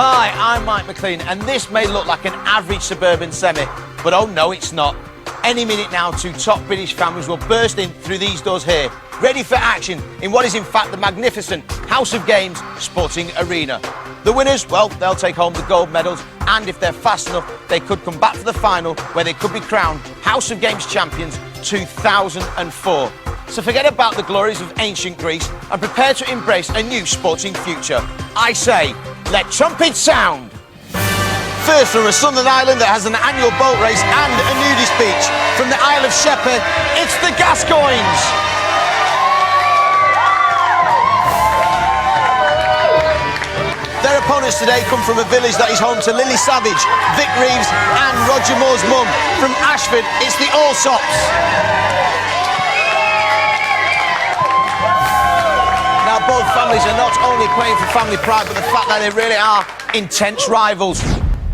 Hi, I'm Mike McLean, and this may look like an average suburban semi, but oh no, it's not. Any minute now, two top British families will burst in through these doors here, ready for action in what is in fact the magnificent House of Games sporting arena. The winners, well, they'll take home the gold medals, and if they're fast enough, they could come back for the final, where they could be crowned House of Games champions 2004. So forget about the glories of ancient Greece and prepare to embrace a new sporting future. I say, let trumpets sound! First from a southern island that has an annual boat race and a nudist beach. From the Isle of Sheppey, it's the Gascoignes! Their opponents today come from a village that is home to Lily Savage, Vic Reeves and Roger Moore's mum. From Ashford, it's the Allsops. Now, both families are not only playing for family pride, but the fact that they really are intense rivals.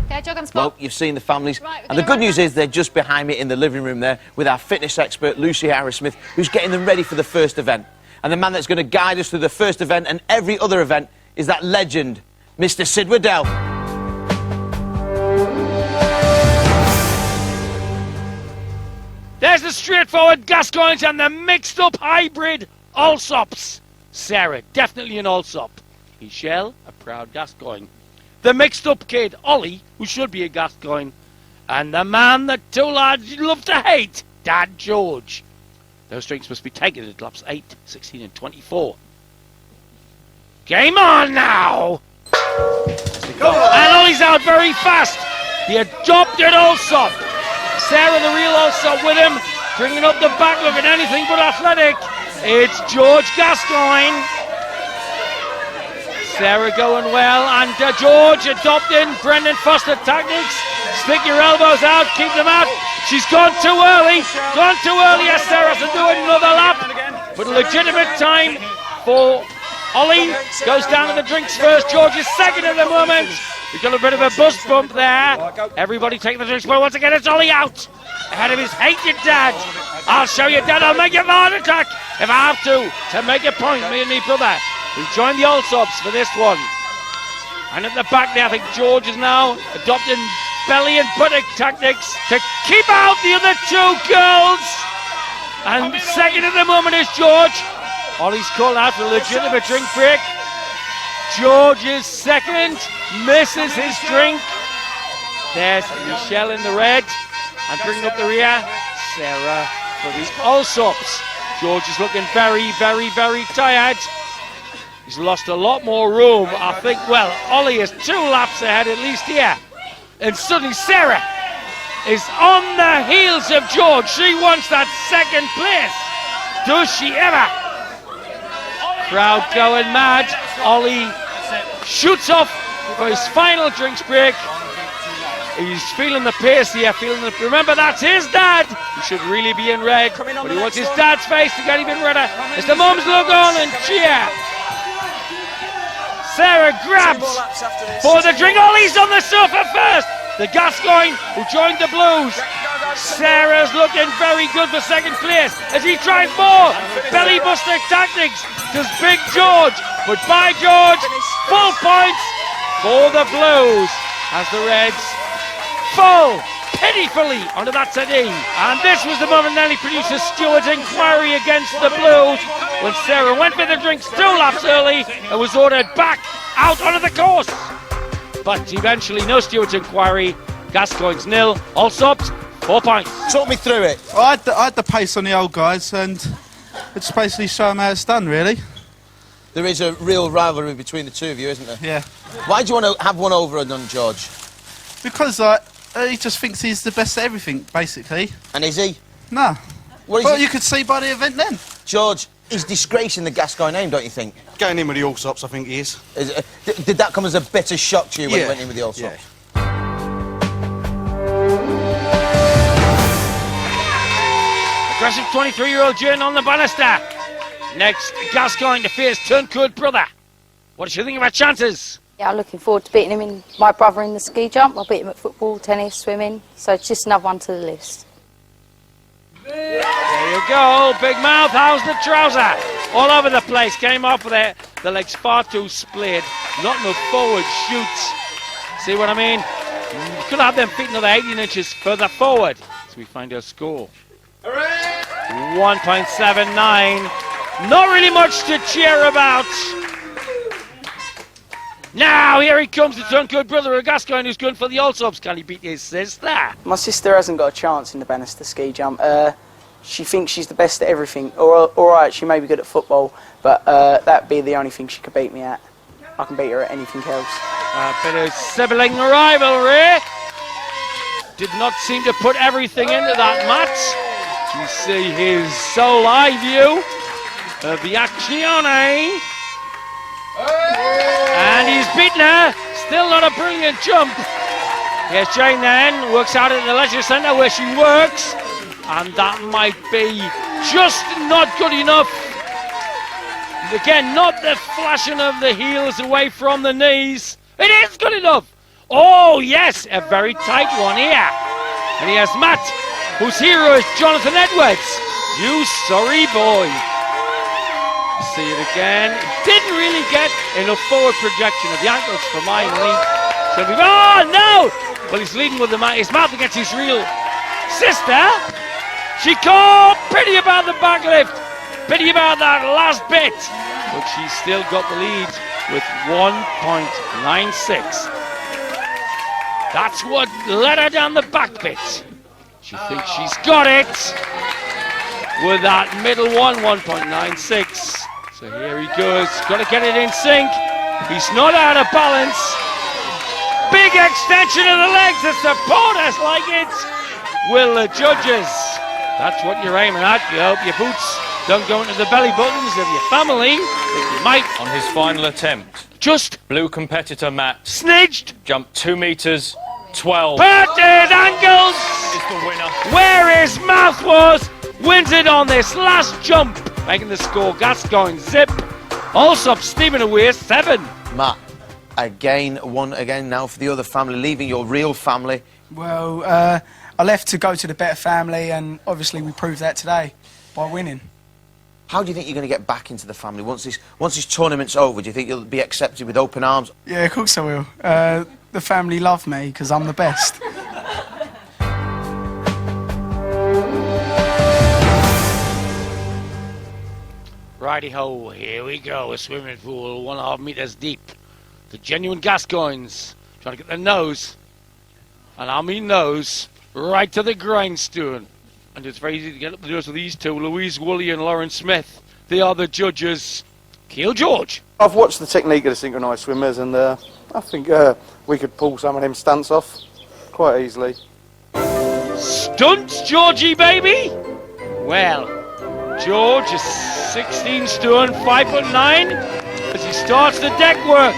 Okay, jog on spot. Well, you've seen the families, and the good news is they're just behind me in the living room there with our fitness expert, Lucy Harris-Smith, who's getting them ready for the first event. And the man that's going to guide us through the first event and every other event is that legend, Mr. Sid Waddell. There's the straightforward Gascoignes and the mixed-up hybrid Allsops. Sarah, definitely an Allsop. Michelle, a proud Gascoigne. The mixed-up kid, Ollie, who should be a Gascoigne. And the man that two lads love to hate, Dad George. Those drinks must be taken at laps 8, 16 and 24. Game on now! And Ollie's out very fast. The adopted Allsop. Sarah, the real Allsop, with him, bringing up the back, looking anything but athletic. It's George Gascoigne. Sarah going well, and George adopting Brendan Foster tactics. Stick your elbows out, keep them out. She's gone too early. Yes, Sarah has to do another lap. But a legitimate time for Ollie. Goes down to the drinks first. George is second at the moment. We've got a bit of a bus bump there. Everybody taking the drinks, but once again it's Ollie out. Ahead of his hated Dad. I'll show you, Dad. I'll make you a heart attack if I have to make a point, me and me brother. We joined the Allsops for this one. And at the back there, I think George is now adopting belly and buttock tactics to keep out the other two girls. And second at the moment is George. Ollie's called out for a legitimate drink break. George is second, misses his drink. There's Michelle in the red. And bringing up the rear, Sarah for the Allsops. George is looking very, very, very tired. He's lost a lot more room, I think. Well, Ollie is 2 laps ahead at least here. And suddenly Sarah is on the heels of George. She wants that second place. Does she ever? Crowd going mad. Ollie shoots off for his final drinks break. He's feeling the pace here, remember, that's his dad. He should really be in red, but he wants his dad's face to get even redder. As the mums look on and cheer. Sarah grabs for the drink. Ollie's on the sofa first. The Gascoigne who joined the Blues. Sarah's looking very good for second place as he tries more. Belly buster tactics does Big George, but by George, full points for the Blues as the Reds fall pitifully onto that settee. And this was the moment nearly produced a steward's inquiry against the Blues when Sarah went for the drinks 2 laps early and was ordered back out onto the course. But eventually no steward's inquiry. Gascoignes 0, Allsops 4 points. Talk me through it. Well, I had the pace on the old guys, and it's basically show them how it's done, really. There is a real rivalry between the two of you, isn't there? Yeah. Why do you want to have one over and on George? Because he just thinks he's the best at everything, basically. And is he? No. Well, you could see by the event then. George, he's disgracing the Gascoigne name, don't you think? Going in with the Allsops, I think he is. Did that come as a bitter shock to you when you went in with the Allsops? Yeah. Aggressive 23-year-old Jane on the banister. Next, Gascoigne to face Turncoat brother. What does she think of her chances? Yeah, I'm looking forward to beating him in my brother in the ski jump. I'll beat him at football, tennis, swimming. So it's just another one to the list. There you go, big mouth. How's the trouser? All over the place. Came off with it. The legs far too split. Not enough forward shoots. See what I mean? Could have them feet another 18 inches further forward. So we find our score. 1.79. Not really much to cheer about. Now, here he comes, his good brother of Gascoigne, who's going for the Allsops. Can he beat his sister? My sister hasn't got a chance in the banister ski jump. She thinks she's the best at everything. All right, she may be good at football, but that'd be the only thing she could beat me at. I can beat her at anything else. A bit of sibling rivalry. Did not seem to put everything into that match. You see his sole eye view of the azione. And he's beaten her. Still not a brilliant jump. Yes, Jane then works out at the leisure centre where she works. And that might be just not good enough. Again, not the flashing of the heels away from the knees. It is good enough. Oh, yes, a very tight one here. And he has Matt, whose hero is Jonathan Edwards. You sorry boy. See it again. Didn't really get enough forward projection of the ankles for my money. So oh, no! Well, he's leading with his mouth against his real sister. She caught pretty about the back lift. Pity about that last bit, but she's still got the lead with 1.96. That's what led her down the back bit. She thinks she's got it with that middle one, 1.96. So here he goes, got to get it in sync. He's not out of balance. Big extension of the legs, the supporters like it. Will the judges? That's what you're aiming at. You hope your boots don't go into the belly buttons of your family, if you might. On his final attempt, just blue competitor Matt snidged, jumped 2 meters 12. Parted ankles Is the winner. Where his mouth was, wins it on this last jump, making the score Gascoigne zip. Also, Stephen away 7. Matt, again, one again now for the other family, leaving your real family. Well, I left to go to the better family, and obviously we proved that today by winning. How do you think you're going to get back into the family once this tournament's over? Do you think you'll be accepted with open arms? Yeah, of course I will. The family love me because I'm the best. Righty-ho, here we go. A swimming pool 1.5 meters deep. The genuine Gascoignes trying to get their nose, and I mean nose, right to the grindstone. And it's very easy to get up the doors with these two, Louise Woolley and Lauren Smith. They are the judges. Keel George. I've watched the technique of the synchronised swimmers, and I think we could pull some of them stunts off quite easily. Stunts, Georgie, baby? Well, George is 16 stone, 5'9", as he starts the deck work.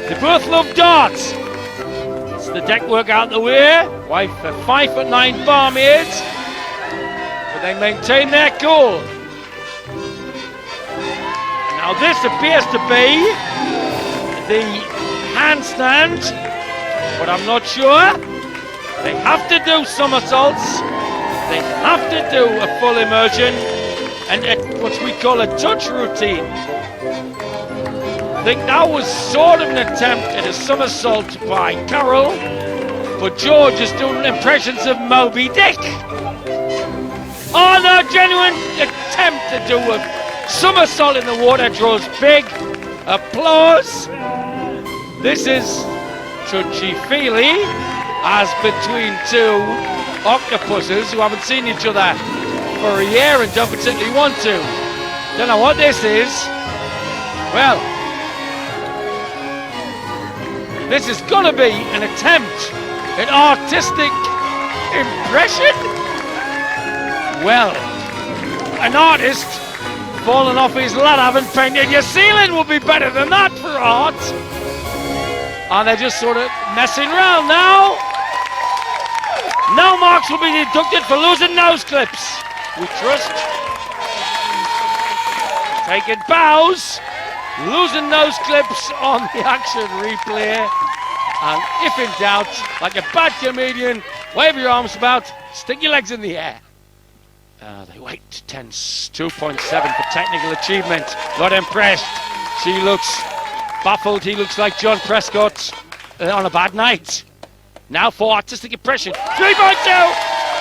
They both love darts. It's the deck work out the way. Wife for 5'9" barmaids. But they maintain their cool. Now this appears to be the handstand, but I'm not sure. They have to do somersaults. They have to do a full immersion and what we call a touch routine. I think that was sort of an attempt at a somersault by Carol, but George is doing impressions of Moby Dick. Oh no, genuine attempt to do a somersault in the water draws big applause. This is touchy-feely, as between two octopuses who haven't seen each other for a year and don't particularly want to. Don't know what this is. Well, this is gonna be an attempt at artistic impression. Well, an artist falling off his ladder having painted your ceiling would be better than that for art. And they're just sort of messing around now. No marks will be deducted for losing nose clips, we trust. Taking bows, losing nose clips on the action replay. And if in doubt, like a bad comedian, wave your arms about, stick your legs in the air. They wait, tense, 2.7 for technical achievement. Not impressed. She looks baffled. He looks like John Prescott. on a bad night. Now for artistic impression. 3.2!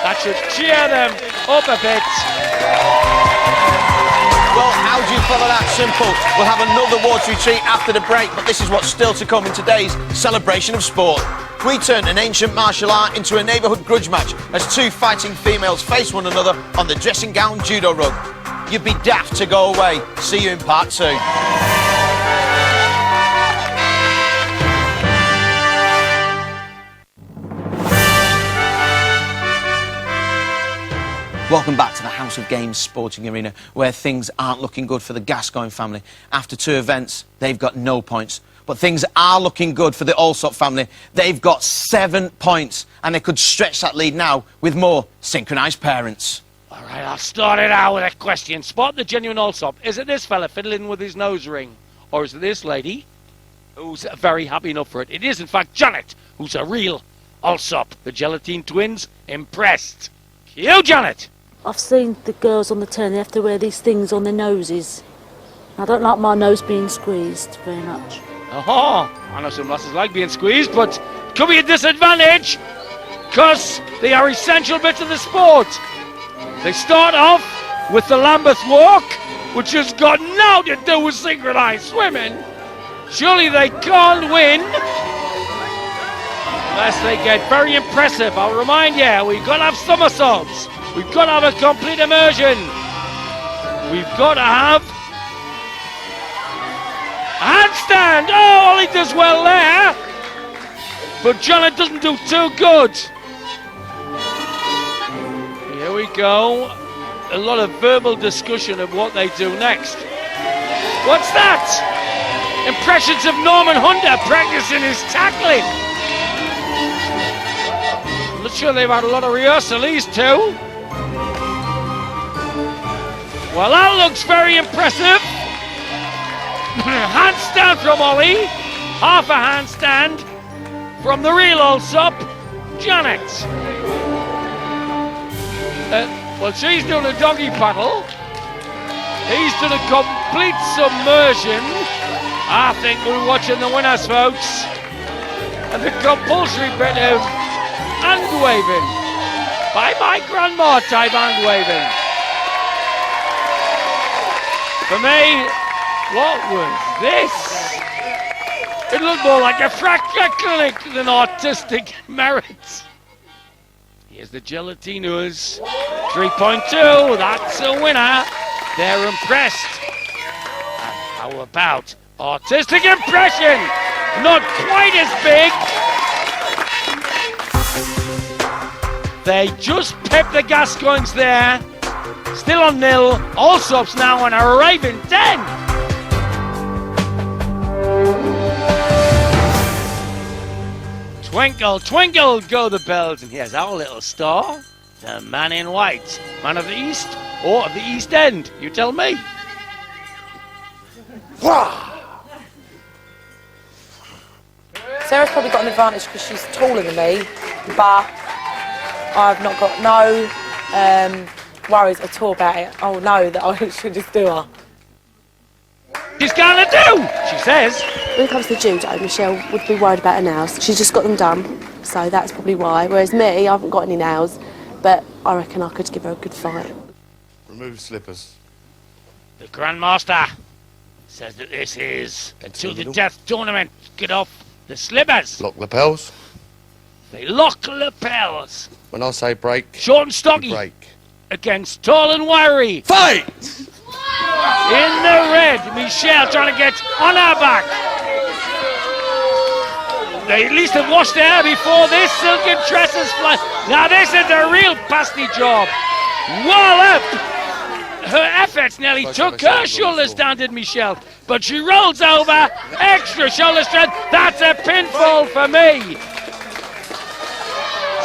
That should cheer them up a bit. Well, how do you follow that? Simple. We'll have another watery treat after the break, but this is what's still to come in today's celebration of sport. We turn an ancient martial art into a neighbourhood grudge match as two fighting females face one another on the dressing gown judo rug. You'd be daft to go away. See you in part 2. Welcome back to the House of Games sporting arena, where things aren't looking good for the Gascoigne family. After 2 events, they've got no points. But things are looking good for the Allsop family. They've got 7 points, and they could stretch that lead now with more synchronised parents. All right, I'll start it out with a question. Spot the genuine Allsop. Is it this fella fiddling with his nose ring? Or is it this lady who's very happy enough for it? It is, in fact, Janet, who's a real Allsop. The Gelatine twins impressed. You, Janet! I've seen the girls on the turn, they have to wear these things on their noses. I don't like my nose being squeezed very much. Oh, I know some lasses like being squeezed, but it could be a disadvantage because they are essential bits of the sport. They start off with the Lambeth Walk, which has got now to do with synchronised swimming. Surely they can't win unless they get very impressive. I'll remind you, we've got to have somersaults. We've got to have a complete immersion. We've got to have a handstand. Oh, Ollie does well there. But Janet doesn't do too good. Here we go. A lot of verbal discussion of what they do next. What's that? Impressions of Norman Hunter practicing his tackling. I'm not sure they've had a lot of rehearsal, these two. Well, that looks very impressive. Handstand from Ollie. Half a handstand from the real Allsop, Janet. Well, she's doing a doggy paddle. He's doing a complete submersion. I think we're watching the winners, folks. And the compulsory bit of hand waving. By my grandma type hand waving. For me, what was this? It looked more like a fracture clinic than artistic merit. Here's the Gelatinos. 3.2, that's a winner. They're impressed. And how about artistic impression? Not quite as big. They just pepped the Gascoignes there. Still on 0. Allsop's now on a raving 10. Twinkle, twinkle, go the bells. And here's our little star, the man in white. Man of the East or of the East End? You tell me. Sarah's probably got an advantage because she's taller than me, but I've not got no worries at all about it. Oh no, that I should just do her. She's gonna do, she says. When it comes to judo, Michelle would be worried about her nails. She's just got them done, so that's probably why. Whereas me, I haven't got any nails, but I reckon I could give her a good fight. Remove slippers. The Grandmaster says that this is a to the death tournament. Get off the slippers. Lock lapels. They lock lapels. When I say break, short and stocky. Break. Against tall and wiry. Fight! In the red, Michelle trying to get on her back. They at least have washed their hair before this. Silken tresses fly. Now this is a real pasty job. Wallop! Her efforts nearly took her shoulders down, did Michelle. But she rolls over. Extra shoulder strength. That's a pinfall for me.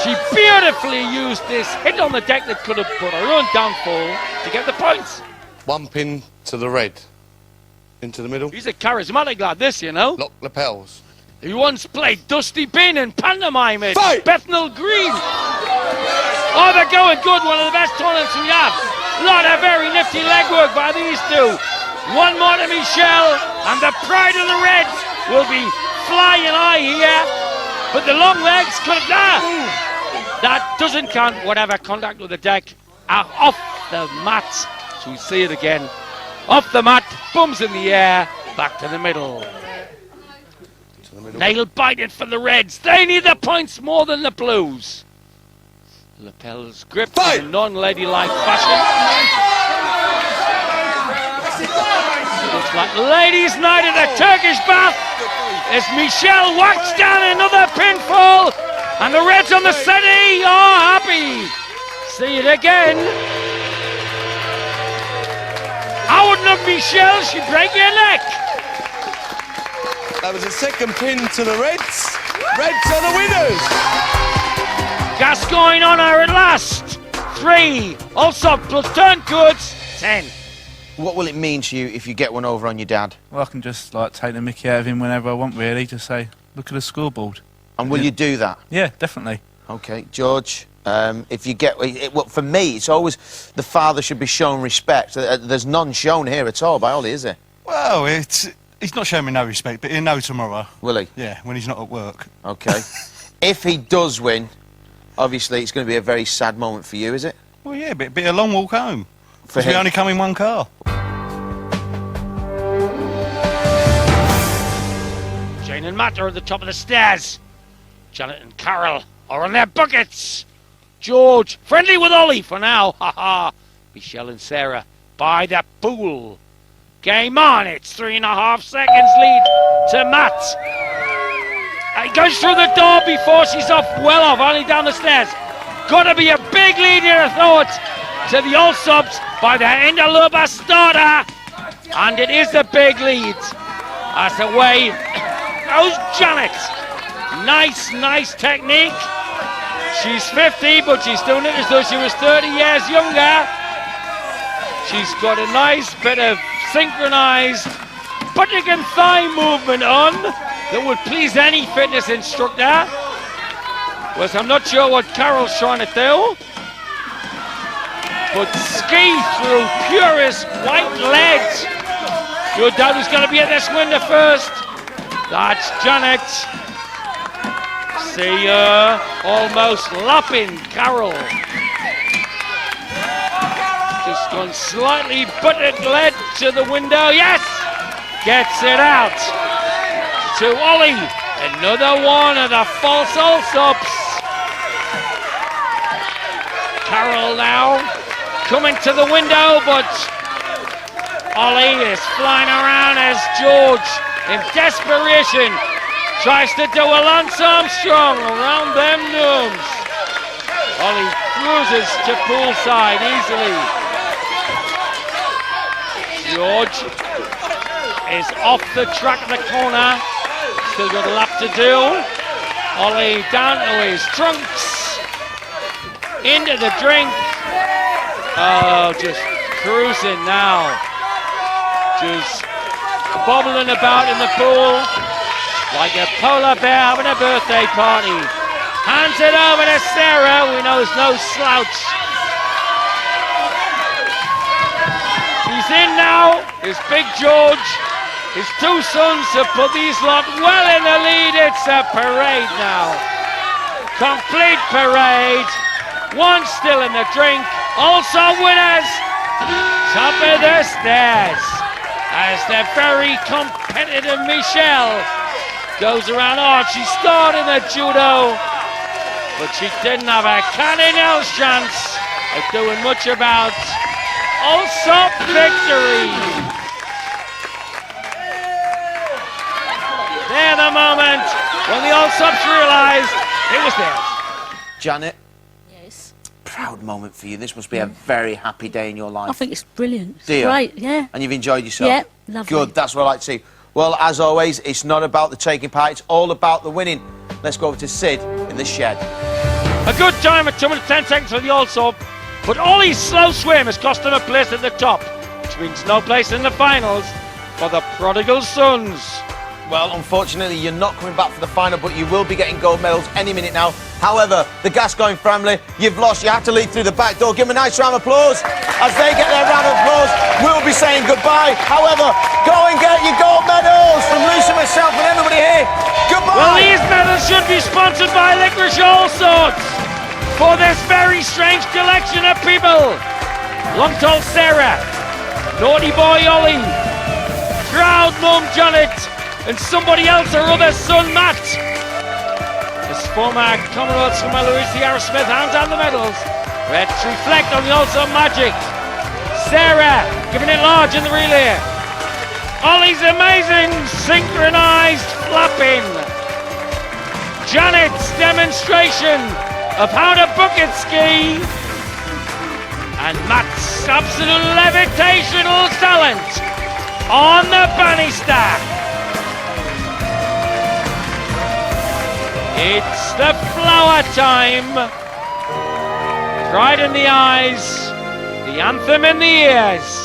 She beautifully used this hit on the deck that could have put her own downfall to get the points. One pin to the red. Into the middle. He's a charismatic lad, this, you know. Lock lapels. He once played Dusty Bean in pantomime at Bethnal Green. Oh, they're going good. One of the best tournaments we have. A lot of very nifty legwork by these two. One more to Michelle, and the pride of the Reds will be flying high here. but the long legs could that doesn't count. Whatever, contact with the deck, off the mat. So we see it again. Off the mat, bums in the air, back to the middle. Nail biting for the Reds. They need the points more than the Blues. Lapels gripped in a non-ladylike fashion. Looks like ladies' night at a Turkish bath as Michelle whacks down another pinfall, and the Reds on the settee are happy. See it again. I wouldn't have Michelle, she'd break your neck. That was a second pin to the Reds. Reds are the winners. Gascoigne on her at last. 3. Also plus turn goods. 10. What will it mean to you if you get one over on your dad? Well, I can just like take the mickey out of him whenever I want, really. Just say, look at the scoreboard. And will you do that? Yeah, definitely. Okay, George. If you get well, for me, it's always the father should be shown respect. There's none shown here at all by Ollie, is there? Well, he's not showing me no respect, but he'll know tomorrow. Will he? Yeah, when he's not at work. Okay. If he does win, obviously it's going to be a very sad moment for you, is it? Well, yeah, but it'll be a long walk home. For we only come in one car. Jane and Matt are at the top of the stairs. Janet and Carol are on their buckets. George, friendly with Ollie for now. Ha ha. Michelle and Sarah by the pool. Game on. It's 3.5 seconds lead to Matt. He goes through the door before she's off, well off, only down the stairs. Gotta be a big lead here, I thought, to the All Subs by the Endaluba starter. And it is a big lead. That's away. Goes Janet. Nice technique. She's 50, but she's doing it as though she was 30 years younger. She's got a nice bit of synchronized buttock and thigh movement on that would please any fitness instructor. Whereas I'm not sure what Carol's trying to do. But ski through purest white lead. Your dad was going to be at this window first. That's Janet. See her almost lapping Carol. Just gone slightly buttock led to the window. Yes! Gets it out to Ollie. Another one of the false All-Subs. Carol now coming to the window, but Ollie is flying around as George, in desperation, tries to do a Lance Armstrong around them gnomes. Ollie cruises to poolside easily. George is off the track of the corner. Still got a lap to do. Ollie down to his trunks. Into the drink. Oh, just cruising now. Just bobbling about in the pool like a polar bear having a birthday party. Hands it over to Sarah. We know there's no slouch. He's in now. Is Big George. His two sons have put these lot well in the lead. It's a parade now. Complete parade. One still in the drink. Also winners. Top of the stairs. As the very competitive Michelle goes around. Oh, she started the judo, but she didn't have a can in hell's chance of doing much about All-Sub victory. There the moment when the All-Subs realised it was theirs. Janet? Yes. Proud moment for you. This must be a very happy day in your life. I think it's brilliant. It's Do you? great, yeah. And you've enjoyed yourself? Yeah, lovely. Good, that's what I like to see. Well, as always, it's not about the taking part, it's all about the winning. Let's go over to Sid in the shed. A good time at 2 minutes 10 seconds for the All-Sub, but Ollie's slow swim has cost him a place at the top, which means no place in the finals for the prodigal sons. Well, unfortunately, you're not coming back for the final, but you will be getting gold medals any minute now. However, the Gascoigne family, you've lost. You have to leave through the back door. Give them a nice round of applause. As they get their round of applause, we'll be saying goodbye. However, go and get your gold medals from Lucy, myself, and everybody here. Goodbye. Well, these medals should be you sponsored by Licorice All Sorts for this very strange collection of people. Long tall Sarah, naughty boy Ollie, proud mum Janet, and somebody else, her other son Matt. This former Commonwealth swimmer Louis Sierra Smith hands out the medals. Let's reflect on the also magic. Sarah giving it large in the relay. Ollie's amazing synchronised flapping. Janet's demonstration of how to bucket ski. And Matt's absolute levitational talent on the banister. It's the flower time. Pride in the eyes, the anthem in the ears.